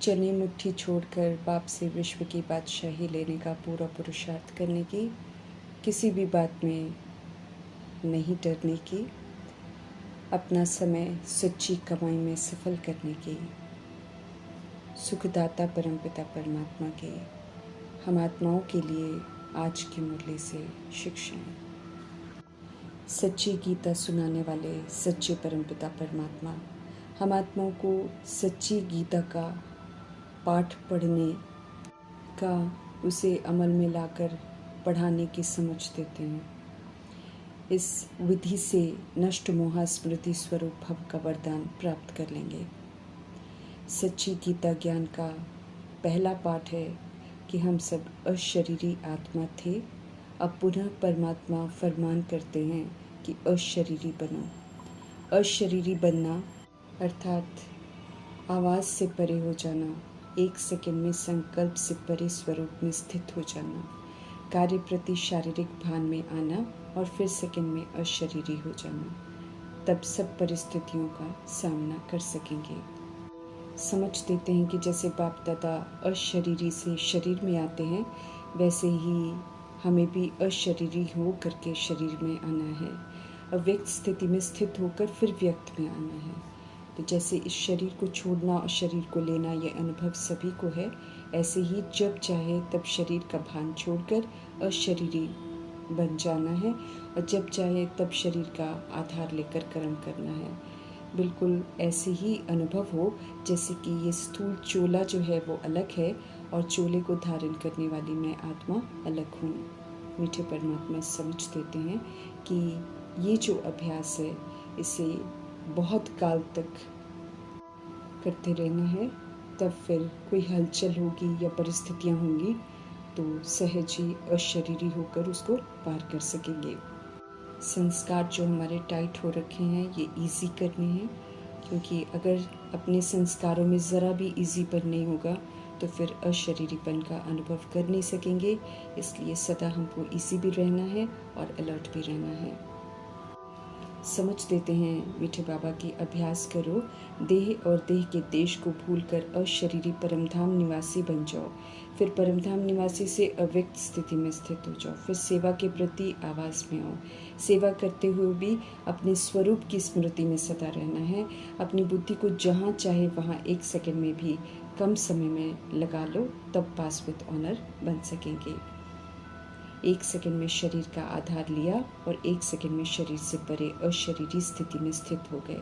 चने मुट्ठी छोड़कर बाप से विश्व की बादशाही लेने का पूरा पुरुषार्थ करने की, किसी भी बात में नहीं डरने की, अपना समय सच्ची कमाई में सफल करने की, सुखदाता परमपिता परमात्मा के हम आत्माओं के लिए आज की मुरली से शिक्षाएं। सच्ची गीता सुनाने वाले सच्चे परमपिता परमात्मा हम आत्माओं को सच्ची गीता का पाठ पढ़ने का, उसे अमल में लाकर पढ़ाने की समझ देते हैं। इस विधि से नष्ट मोह स्मृति स्वरूप भव का वरदान प्राप्त कर लेंगे। सच्ची गीता ज्ञान का पहला पाठ है कि हम सब अशरीरी आत्मा थे, अब पुनः परमात्मा फरमान करते हैं कि अशरीरी बनो। अशरीरी बनना अर्थात आवाज़ से परे हो जाना, एक सेकंड में संकल्प से परे स्वरूप में स्थित हो जाना, कार्य प्रति शारीरिक भान में आना और फिर सेकंड में अशरीरी हो जाना। तब सब परिस्थितियों का सामना कर सकेंगे। समझ देते हैं कि जैसे बाप दादा अशरीरी से शरीर में आते हैं, वैसे ही हमें भी अशरीरी हो करके शरीर में आना है, अव्यक्त स्थिति में स्थित होकर फिर व्यक्त में आना है। तो जैसे इस शरीर को छोड़ना और शरीर को लेना ये अनुभव सभी को है, ऐसे ही जब चाहे तब शरीर का भान छोड़कर अशरीरी बन जाना है और जब चाहे तब शरीर का आधार लेकर कर्म करना है। बिल्कुल ऐसे ही अनुभव हो जैसे कि ये स्थूल चोला जो है वो अलग है और चोले को धारण करने वाली मैं आत्मा अलग हूँ। मीठे परमात्मा समझ देते हैं कि ये जो अभ्यास है इसे बहुत काल तक करते रहना है, तब फिर कोई हलचल होगी या परिस्थितियाँ होंगी तो सहज ही अशरीरी होकर उसको पार कर सकेंगे। संस्कार जो हमारे टाइट हो रखे हैं ये इजी करने हैं, क्योंकि अगर अपने संस्कारों में ज़रा भी इजीपन नहीं होगा तो फिर अशरीरीपन का अनुभव कर नहीं सकेंगे। इसलिए सदा हमको इजी भी रहना है और अलर्ट भी रहना है। समझ देते हैं मीठे बाबा की अभ्यास करो, देह और देह के देश को भूलकर अशरीरी परमधाम निवासी बन जाओ, फिर परमधाम निवासी से अव्यक्त स्थिति में स्थित हो जाओ, फिर सेवा के प्रति आवाज़ में आओ। सेवा करते हुए भी अपने स्वरूप की स्मृति में सदा रहना है। अपनी बुद्धि को जहाँ चाहे वहाँ एक सेकंड में भी कम समय में लगा लो, तब पास विद ऑनर बन सकेंगे। एक सेकंड में शरीर का आधार लिया और एक सेकंड में शरीर से परे अशरीरी स्थिति में स्थित हो गए।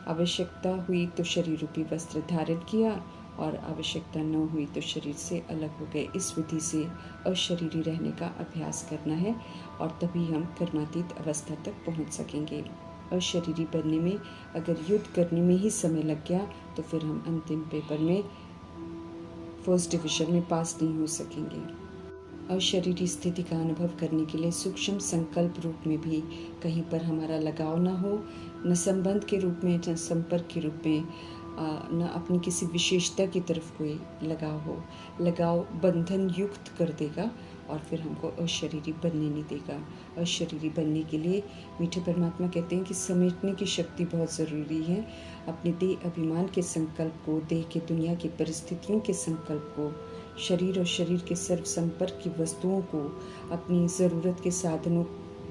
आवश्यकता हुई तो शरीर रूपी वस्त्र धारण किया और आवश्यकता न हुई तो शरीर से अलग हो गए। इस विधि से अशरीरी रहने का अभ्यास करना है और तभी हम कर्मातीत अवस्था तक पहुंच सकेंगे। अशरीरी बनने में अगर युद्ध करने में ही समय लग गया तो फिर हम अंतिम पेपर में फर्स्ट डिवीजन में पास नहीं हो सकेंगे। अशरीरी स्थिति का अनुभव करने के लिए सूक्ष्म संकल्प रूप में भी कहीं पर हमारा लगाव न हो, न संबंध के रूप में, न संपर्क के रूप में, न अपनी किसी विशेषता की तरफ कोई लगाव हो। लगाव बंधन युक्त कर देगा और फिर हमको अशरीरी बनने नहीं देगा। अशरीरी बनने के लिए मीठे परमात्मा कहते हैं कि समेटने की शक्ति बहुत ज़रूरी है। अपने देह अभिमान के संकल्प को, देह के दुनिया की परिस्थितियों के संकल्प को, शरीर और शरीर के सर्व संपर्क की वस्तुओं को, अपनी ज़रूरत के साधनों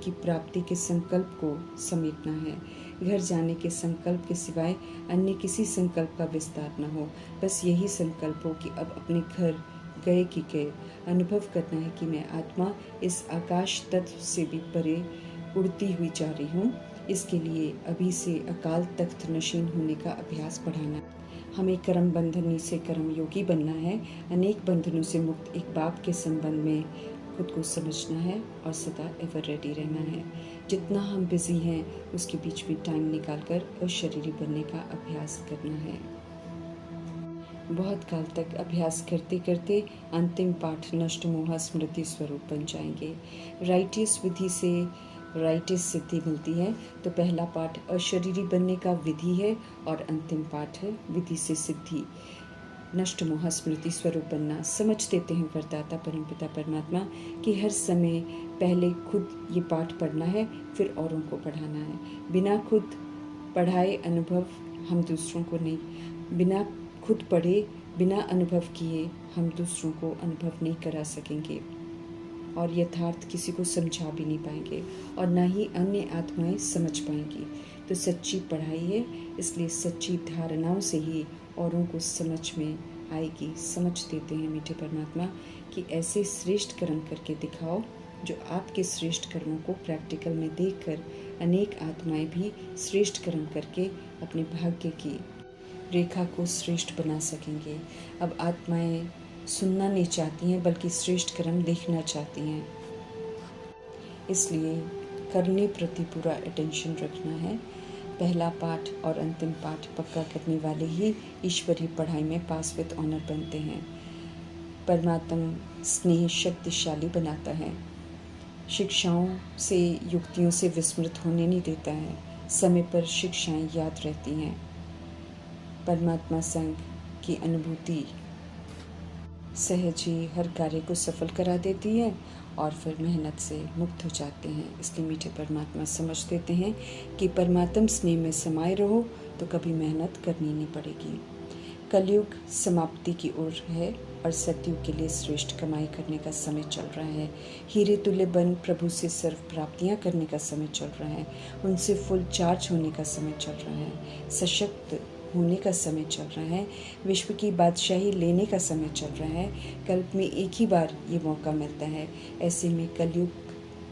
की प्राप्ति के संकल्प को समेटना है। घर जाने के संकल्प के सिवाय अन्य किसी संकल्प का विस्तार न हो। बस यही संकल्प हो कि अब अपने घर गए कि गए अनुभव करना है कि मैं आत्मा इस आकाश तत्व से भी परे उड़ती हुई जा रही हूँ। इसके लिए अभी से अकाल तख्त नशीन होने का अभ्यास बढ़ाना। हमें कर्म बंधनी से कर्म योगी बनना है। अनेक बंधनों से मुक्त एक बाप के संबंध में खुद को समझना है और सदा एवर रेडी रहना है। जितना हम बिजी हैं उसके बीच में टाइम निकालकर अशरीरी बनने का अभ्यास करना है। बहुत काल तक अभ्यास करते करते अंतिम पाठ नष्ट मोह स्मृति स्वरूप बन जाएंगे। राइटियस विधि से राइटियस सिद्धि मिलती है। तो पहला पाठ अशरीरी बनने का विधि है और अंतिम पाठ है विधि से सिद्धि, नष्ट मोह स्मृति स्वरूप बनना। समझ देते हैं वरदाता परमपिता परमात्मा कि हर समय पहले खुद ये पाठ पढ़ना है, फिर औरों को पढ़ाना है। बिना खुद पढ़ाए अनुभव हम दूसरों को नहीं, बिना खुद पढ़े बिना अनुभव किए हम दूसरों को अनुभव नहीं करा सकेंगे और यथार्थ किसी को समझा भी नहीं पाएंगे और ना ही अन्य आत्माएं समझ पाएंगी। तो सच्ची पढ़ाई है, इसलिए सच्ची धारणाओं से ही औरों को समझ में आएगी। समझ देते हैं मीठे परमात्मा कि ऐसे श्रेष्ठ कर्म करके दिखाओ जो आपके श्रेष्ठ कर्मों को प्रैक्टिकल में देखकर अनेक आत्माएं भी श्रेष्ठ कर्म करके अपने भाग्य की रेखा को श्रेष्ठ बना सकेंगे। अब आत्माएं सुनना नहीं चाहती हैं बल्कि श्रेष्ठ कर्म देखना चाहती हैं, इसलिए करने प्रति पूरा अटेंशन रखना है। पहला पाठ और अंतिम पाठ पक्का करने वाले ही ईश्वरीय पढ़ाई में पास विद ऑनर बनते हैं। परमात्मा स्नेह शक्तिशाली बनाता है, शिक्षाओं से युक्तियों से विस्मृत होने नहीं देता है, समय पर शिक्षाएं याद रहती हैं। परमात्मा संग की अनुभूति सहज ही हर कार्य को सफल करा देती है और फिर मेहनत से मुक्त हो जाते हैं। इसलिए मीठे परमात्मा समझ देते हैं कि परमात्म स्नेह में समाये रहो तो कभी मेहनत करनी नहीं पड़ेगी। कलयुग समाप्ति की ओर है और सतयुग के लिए श्रेष्ठ कमाई करने का समय चल रहा है। हीरे तुल्य बन प्रभु से सर्व प्राप्तियां करने का समय चल रहा है, उनसे फुल चार्ज होने का समय चल रहा है, सशक्त होने का समय चल रहा है, विश्व की बादशाही लेने का समय चल रहा है। कल्प में एक ही बार ये मौका मिलता है। ऐसे में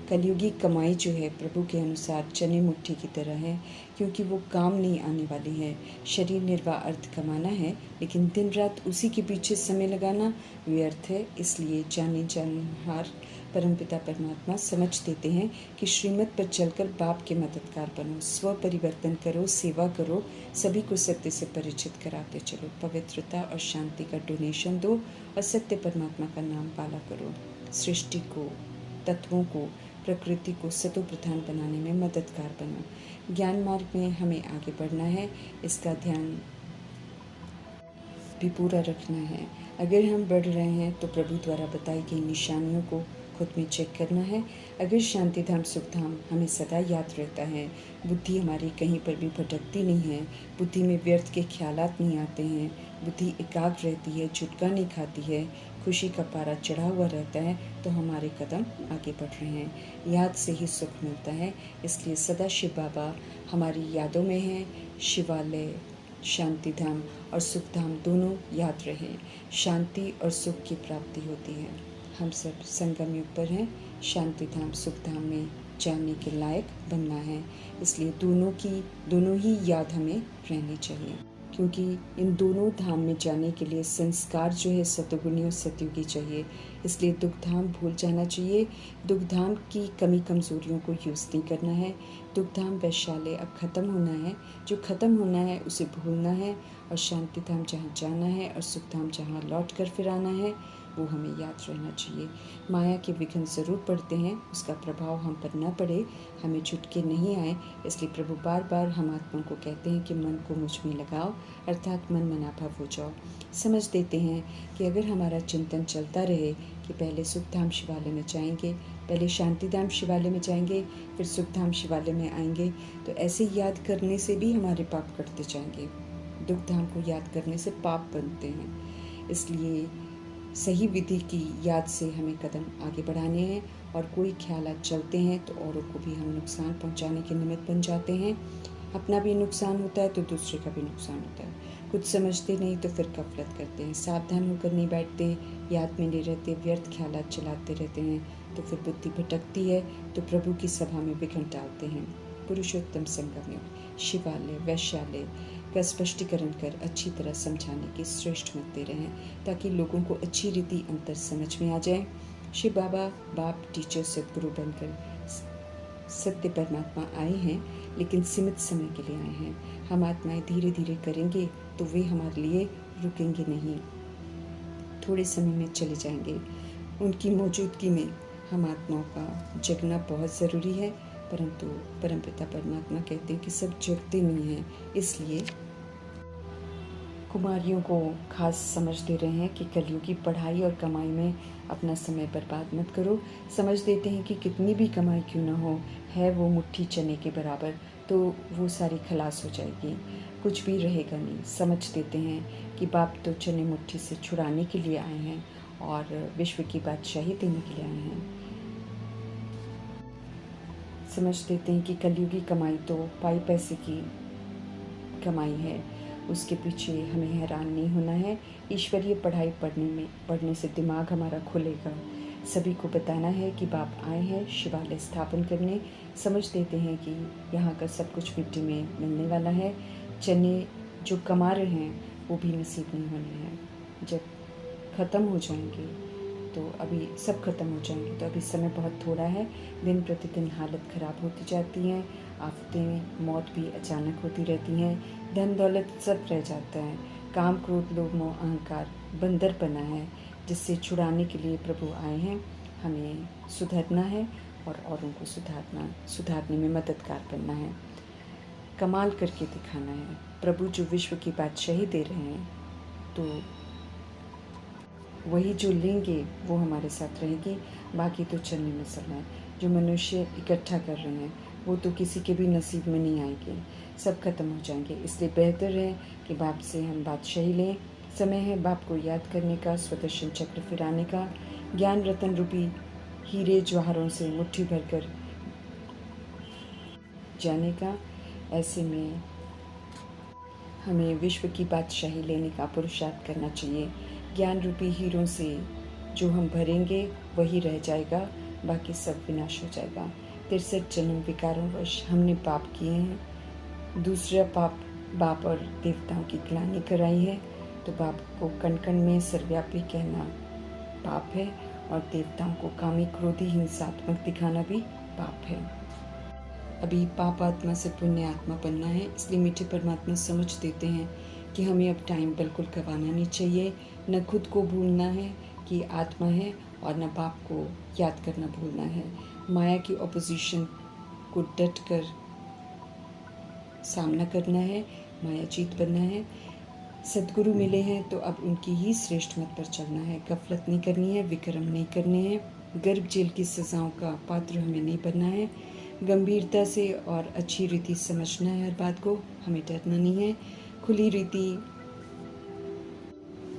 कलयुगी कमाई जो है प्रभु के अनुसार चने मुट्ठी की तरह है, क्योंकि वो काम नहीं आने वाली है। शरीर निर्वाह अर्थ कमाना है, लेकिन दिन रात उसी के पीछे समय लगाना व्यर्थ है। इसलिए जाने जानहार परमपिता परमात्मा समझ देते हैं कि श्रीमत पर चलकर बाप के मददगार बनो, स्व परिवर्तन करो, सेवा करो, सभी को सत्य से परिचित कराते चलो, पवित्रता और शांति का डोनेशन दो और सत्य परमात्मा का नाम पाला करो। सृष्टि को, तत्वों को, प्रकृति को सतो प्रधान बनाने में मददगार बनो। ज्ञान मार्ग में हमें आगे बढ़ना है, इसका ध्यान भी पूरा रखना है। अगर हम बढ़ रहे हैं तो प्रभु द्वारा बताई गई निशानियों को खुद में चेक करना है। अगर शांति धाम सुख धाम हमें सदा याद रहता है, बुद्धि हमारी कहीं पर भी भटकती नहीं है, बुद्धि में व्यर्थ के ख्यालात नहीं आते हैं, बुद्धि एकाग्र रहती है, झुटका नहीं खाती है, खुशी का पारा चढ़ा हुआ रहता है, तो हमारे कदम आगे बढ़ रहे हैं। याद से ही सुख मिलता है, इसलिए सदा शिव बाबा हमारी यादों में हैं। शिवालय, शांति धाम और सुख धाम दोनों याद रहे, शांति और सुख की प्राप्ति होती है। हम सब संगम युग पर हैं, शांति धाम सुख धाम में जाने के लायक बनना है, इसलिए दोनों ही याद हमें रहनी चाहिए, क्योंकि इन दोनों धाम में जाने के लिए संस्कार जो है सतुगुणी और सतयुगी चाहिए। इसलिए दुख धाम भूल जाना चाहिए, दुख धाम की कमी कमजोरियों को यूज़ नहीं करना है। दुख धाम वैशाल्य अब ख़त्म होना है, जो ख़त्म होना है उसे भूलना है, और शांति धाम जहाँ जाना है और सुख धाम जहाँ लौट कर फिर आना है वो हमें याद रहना चाहिए। माया के विघ्न ज़रूर पड़ते हैं, उसका प्रभाव हम पर न पड़े, हमें झुटके नहीं आए, इसलिए प्रभु बार बार हम आत्मा को कहते हैं कि मन को मुझ में लगाओ, अर्थात मन मनाभव हो जाओ। समझ देते हैं कि अगर हमारा चिंतन चलता रहे कि पहले सुख धाम शिवालय में जाएंगे, पहले शांति धाम शिवालय में जाएंगे, फिर सुख धाम शिवालय में आएंगे, तो ऐसे याद करने से भी हमारे पाप कटते जाएंगे। दुख धाम को याद करने से पाप बनते हैं, इसलिए सही विधि की याद से हमें कदम आगे बढ़ाने हैं, और कोई ख्यालात चलते हैं तो औरों को भी हम नुकसान पहुंचाने के निमित्त बन जाते हैं। अपना भी नुकसान होता है तो दूसरे का भी नुकसान होता है। कुछ समझते नहीं तो फिर गफलत करते हैं, सावधान होकर नहीं बैठते, याद में नहीं रहते, व्यर्थ ख्यालात चलाते रहते हैं, तो फिर बुद्धि भटकती है, तो प्रभु की सभा में विघ्न डालते हैं। पुरुषोत्तम संगम युग शिवालय वैशाल्य का स्पष्टीकरण कर अच्छी तरह समझाने की श्रेष्ठ मत दे रहे हैं, ताकि लोगों को अच्छी रीति अंतर समझ में आ जाए। शिव बाबा बाप टीचर सदगुरु बनकर सत्य परमात्मा आए हैं, लेकिन सीमित समय के लिए आए हैं। हम आत्माएं धीरे धीरे करेंगे तो वे हमारे लिए रुकेंगे नहीं, थोड़े समय में चले जाएंगे। उनकी मौजूदगी में हम आत्माओं का जगना बहुत ज़रूरी है, परंतु परमपिता परमात्मा कहते हैं कि सब जगते नहीं हैं, इसलिए कुमारियों को खास समझ दे रहे हैं कि कलयुग की पढ़ाई और कमाई में अपना समय बर्बाद मत करो। समझ देते हैं कि कितनी भी कमाई क्यों ना हो, है वो मुट्ठी चने के बराबर, तो वो सारी खलास हो जाएगी। कुछ भी रहेगा नहीं। समझ देते हैं कि बाप तो चने मुट्ठी से छुड़ाने के लिए आए हैं और विश्व की बादशाही देने के लिए आए हैं। समझ देते हैं कि कलयुगी कमाई तो पाई पैसे की कमाई है, उसके पीछे हमें हैरान नहीं होना है। ईश्वरीय पढ़ाई पढ़ने से दिमाग हमारा खुलेगा। सभी को बताना है कि बाप आए हैं शिवालय स्थापन करने। समझ देते हैं कि यहाँ का सब कुछ मिट्टी में मिलने वाला है। चने जो कमा रहे हैं वो भी नसीब नहीं होने हैं। जब ख़त्म हो जाएंगे तो अभी सब ख़त्म हो जाएंगे, तो अभी समय बहुत थोड़ा है। दिन प्रतिदिन हालत ख़राब होती जाती हैं, आफतें मौत भी अचानक होती रहती हैं, धन दौलत सब रह जाता है। काम क्रोध लोभ मोह अहंकार बंदर बना है, जिससे छुड़ाने के लिए प्रभु आए हैं। हमें सुधरना है और औरों को सुधारने में मददगार बनना है, कमाल करके दिखाना है। प्रभु जो विश्व की बादशाही दे रहे हैं, तो वही जो लेंगे वो हमारे साथ रहेगी। बाकी तो चलने में सब है। जो मनुष्य इकट्ठा कर रहे हैं वो तो किसी के भी नसीब में नहीं आएंगे, सब खत्म हो जाएंगे। इसलिए बेहतर है कि बाप से हम बादशाही लें। समय है बाप को याद करने का, स्वदर्शन चक्र फिराने का, ज्ञान रतन रूपी हीरे जवाहरों से मुट्ठी भरकर जाने का। ऐसे में हमें विश्व की बादशाही लेने का पुरुषार्थ करना चाहिए। ज्ञान रूपी हीरों से जो हम भरेंगे वही रह जाएगा, बाकी सब विनाश हो जाएगा। 63 जन्म विकारों वश हमने पाप किए हैं। दूसरा पाप बाप और देवताओं की ग्लानि कराई है, तो बाप को कण कण में सर्वव्यापी कहना पाप है, और देवताओं को कामी क्रोधी हिंसात्मक दिखाना भी पाप है। अभी पाप आत्मा से पुण्य आत्मा बनना है। इसलिए मीठे परमात्मा समझ देते हैं कि हमें अब टाइम बिल्कुल गंवाना नहीं चाहिए। न खुद को भूलना है कि आत्मा है, और न बाप को याद करना भूलना है। माया की ऑपोजिशन को डट कर सामना करना है, माया जीत बनना है। सद्गुरु मिले हैं तो अब उनकी ही श्रेष्ठ मत पर चलना है। गफलत नहीं करनी है, विक्रम नहीं करने हैं। गर्भ जेल की सजाओं का पात्र हमें नहीं बनना है। गंभीरता से और अच्छी रीति समझना है हर बात को, हमें डरना नहीं है। खुली रीति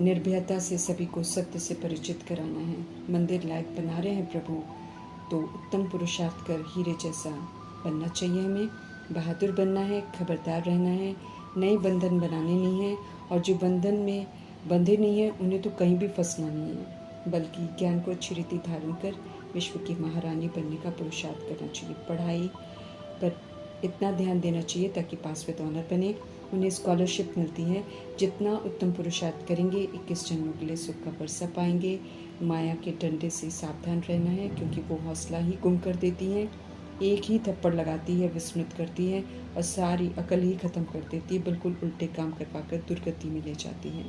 निर्भयता से सभी को सत्य से परिचित कराना है। मंदिर लायक बना रहे हैं प्रभु, तो उत्तम पुरुषार्थ कर हीरे जैसा बनना चाहिए। हमें बहादुर बनना है, खबरदार रहना है, नए बंधन बनाने नहीं है। और जो बंधन में बंधे नहीं है उन्हें तो कहीं भी फंसना नहीं है, बल्कि ज्ञान को अच्छी रीति धारण कर विश्व की महारानी बनने का पुरुषार्थ करना चाहिए। पढ़ाई पर इतना ध्यान देना चाहिए ताकि पास विद ऑनर बने। उन्हें स्कॉलरशिप मिलती है। जितना उत्तम पुरुषार्थ करेंगे 21 जन्मों के लिए सुख का वर्षा पाएंगे। माया के डंडे से सावधान रहना है, क्योंकि वो हौसला ही गुम कर देती है। एक ही थप्पड़ लगाती है, विस्मृत करती है और सारी अकल ही ख़त्म कर देती है। बिल्कुल उल्टे काम करवा कर दुर्गति में ले जाती है।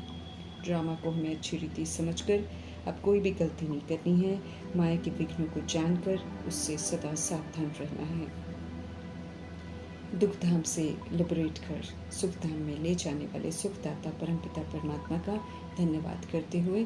ड्रामा को हमें अच्छी रीति समझकर अब कोई भी गलती नहीं करनी है। माया के विघ्नों को जानकर उससे सदा सावधान रहना है। दुख धाम से लिबरेट कर सुख धाम में ले जाने वाले सुखदाता परमपिता परमात्मा का धन्यवाद करते हुए